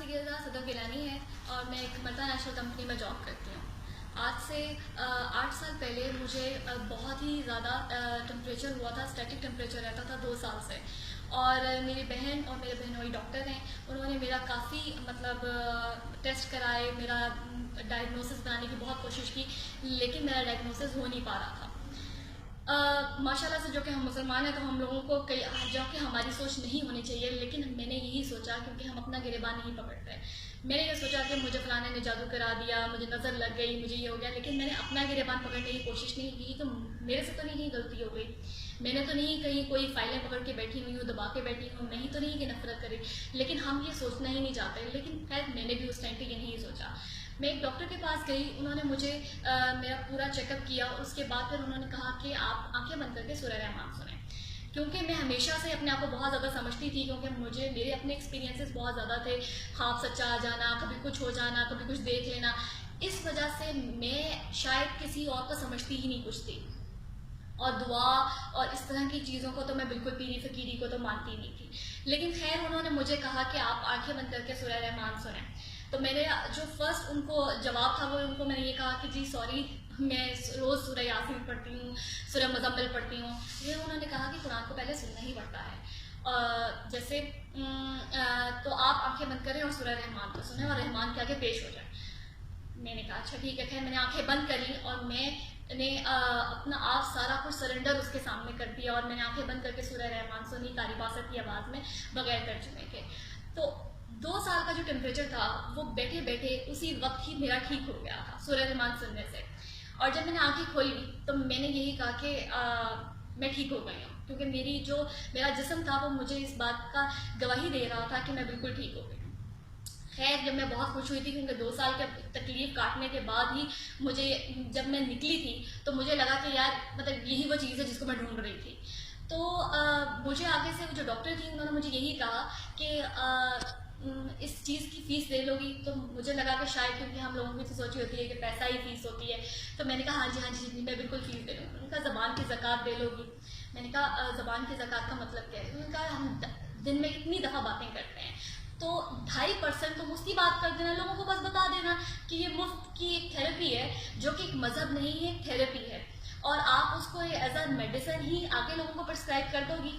سیدہ صدق گیلانی ہے اور میں ایک ملٹا نیشنل کمپنی میں جاب کرتی ہوں۔ آج سے 8 سال پہلے مجھے بہت ہی زیادہ ٹمپریچر ہوا تھا، اسٹیٹک ٹمپریچر رہتا تھا 2 سال سے، اور میری بہن اور میرے بہنوئی ڈاکٹر ہیں، انہوں نے میرا کافی ٹیسٹ کرائے، میرا ڈائگنوسس بنانے کی بہت کوشش کی، لیکن میرا ڈائگنوسس ہو نہیں پا رہا تھا۔ ماشاء اللہ سے جو کہ ہم مسلمان ہیں تو ہم لوگوں کو جو کہ ہماری سوچ نہیں ہونی چاہیے، لیکن میں نے یہی سوچا کیونکہ ہم اپنا گریبان نہیں پکڑتے۔ میں نے یہ سوچا کہ مجھے فلانے نے جادو کرا دیا، مجھے نظر لگ گئی، مجھے یہ ہو گیا، لیکن میں نے اپنا گریبان پکڑنے کی کوشش نہیں کی تو میرے سے تو نہیں غلطی ہو گئی، میں نے تو نہیں کہیں کوئی فائلیں پکڑ کے بیٹھی ہوئی ہوں، دبا کے بیٹھی ہوں، میں ہی تو نہیں کہ نفرت کری، لیکن ہم یہ سوچنا ہی نہیں چاہتے۔ لیکن خیر میں نے بھی اس ٹائم پہ یہ نہیں سوچا۔ میں ایک ڈاکٹر کے پاس گئی، انہوں نے مجھے میرا پورا چیک اپ کیا اور اس کے بعد پھر انہوں نے کہا کہ آپ آنکھیں بند کر کے سورہ رحمان سنیں، کیونکہ میں ہمیشہ سے اپنے آپ کو بہت زیادہ سمجھتی تھی، کیونکہ میرے اپنے ایکسپیرینسز بہت زیادہ تھے، خواب سچا آ جانا، کبھی کچھ ہو جانا، کبھی کچھ دیکھ لینا، اس وجہ سے میں شاید کسی اور کو سمجھتی ہی نہیں کچھ تھی، اور دعا اور اس طرح کی چیزوں کو تو میں بالکل پیری فقیری کو تو مانتی نہیں تھی۔ لیکن خیر انہوں نے مجھے کہا کہ آپ آنکھیں بند کر کے سورہ رحمان سنیں، تو میں نے جو فرسٹ ان کو جواب تھا وہ ان کو میں نے یہ کہا کہ جی سوری، میں روز سورہ یاسین پڑھتی ہوں، سورہ مزمل پڑھتی ہوں۔ یہ انہوں نے کہا کہ قرآن کو پہلے سننا ہی پڑتا ہے، جیسے تو آپ آنکھیں بند کریں اور سورہ رحمان کو سنیں اور رحمان کے آگے پیش ہو جائیں۔ میں نے کہا اچھا ٹھیک ہے، میں نے آنکھیں بند کر لی اور میں نے اپنا آپ سارا کچھ سرنڈر اس کے سامنے کر دیا، اور میں نے آنکھیں بند کر کے سورہ رحمان سنی قاری باست کی آواز میں بغیر ترجمے کے۔ تو 2 سال کا جو ٹیمپریچر تھا وہ بیٹھے بیٹھے اسی وقت ہی میرا ٹھیک ہو گیا تھا سورہ رحمان سننے سے۔ اور جب میں نے آنکھیں کھولی تو میں نے یہی کہا کہ میں ٹھیک ہو گئی ہوں، کیونکہ میرا جسم تھا وہ مجھے اس بات کا گواہی دے رہا تھا کہ میں بالکل ٹھیک ہو گئی ہوں۔ خیر جب میں بہت خوش ہوئی تھی کیونکہ 2 سال کے تکلیف کاٹنے کے بعد ہی جب میں نکلی تھی تو مجھے لگا کہ یار مطلب یہی وہ چیز ہے جس کو میں ڈھونڈ رہی تھی۔ تو مجھے آگے سے جو ڈاکٹر تھی انہوں نے مجھے یہی کہا کہ اس چیز کی فیس دے لو گی، تو مجھے لگا کہ شاید کیونکہ ہم لوگوں کی سوچی ہوتی ہے کہ پیسہ ہی فیس ہوتی ہے، تو میں نے کہا ہاں جی میں بالکل فیس دے لوں گی۔ انہوں نے کہا زبان کی زکوٰۃ دے لو گی؟ میں نے کہا زبان کی زکوٰۃ کا مطلب کیا ہے؟ انہوں نے کہا ہم دن میں اتنی دفعہ باتیں کرتے ہیں تو 2.5% تو مفت کی بات کر دینا، لوگوں کو بس بتا دینا کہ یہ مفت کی ایک تھیراپی ہے جو کہ ایک مذہب نہیں ہے، ایک تھیراپی ہے، اور آپ اس کو ایز اے میڈیسن ہی آگے لوگوں کو پرسکرائب کر دو گی۔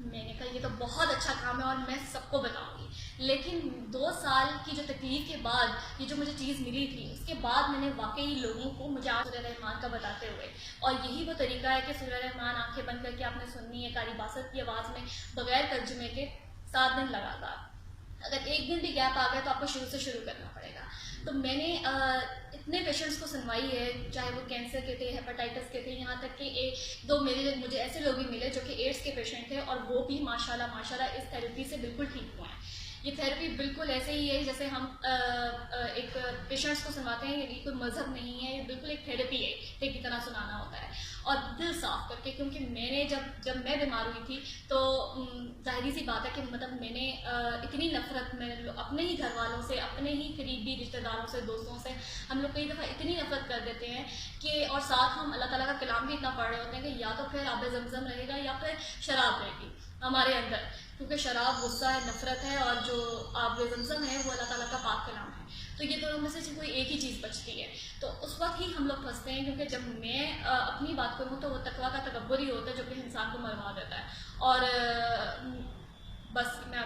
میں نے کہا یہ تو بہت اچھا کام ہے اور میں سب کو بتاؤں گی۔ لیکن 2 سال کی جو تکلیف کے بعد یہ جو مجھے چیز ملی تھی اس کے بعد میں نے واقعی لوگوں کو مجھے آج سورہ رحمان کا بتاتے ہوئے، اور یہی وہ طریقہ ہے کہ سورہ رحمان آنکھیں بند کر کے آپ نے سننی ہے قاری باست کی آواز میں بغیر ترجمے کے 7 دن لگاتار۔ اگر 1 دن بھی گیپ آ گیا تو آپ کو شروع سے شروع کرنا پڑے گا۔ تو میں نے اتنے پیشنٹس کو سنوائی ہے، چاہے وہ کینسر کے تھے، ہیپاٹائٹس کے تھے، یہاں تک کہ 2 مجھے ایسے لوگ بھی ملے جو کہ ایڈس کے پیشنٹ تھے اور وہ بھی ماشاءاللہ اس تھیراپی سے بالکل ٹھیک ہوئے ہیں۔ یہ تھیراپی بالکل ایسے ہی ہے جیسے ہم ایک پیشنٹس کو سنواتے ہیں، یہ کوئی مذہب نہیں ہے، یہ بالکل ایک تھیراپی ہے، ایک کی طرح سنانا ہوتا ہے اور دل صاف کر کے، کیونکہ میں نے جب میں بیمار ہوئی تھی تو ظاہری سی بات ہے کہ مطلب میں نے اتنی نفرت میں اپنے ہی گھر والوں سے، اپنے ہی قریبی رشتہ داروں سے، دوستوں سے ہم لوگ کئی دفعہ اتنی نفرت کر دیتے ہیں کہ، اور ساتھ ہم اللہ تعالیٰ کا کلام بھی اتنا پڑھ رہے ہوتے ہیں کہ یا تو پھر آب زمزم رہے گا یا پھر شراب رہے گی ہمارے اندر، کیونکہ شراب غصہ ہے، نفرت ہے، اور جو آب زمزم ہے وہ اللہ تعالیٰ کا پاک کلام ہے، تو یہ دونوں میں سے کوئی ایک ہی چیز بچتی ہے۔ تو اس وقت ہی ہم لوگ پھنستے ہیں، کیونکہ جب میں اپنی بات کروں تو وہ تقویٰ کا تکبر ہی ہوتا ہے جو کہ انسان کو مروا دیتا ہے، اور بس میں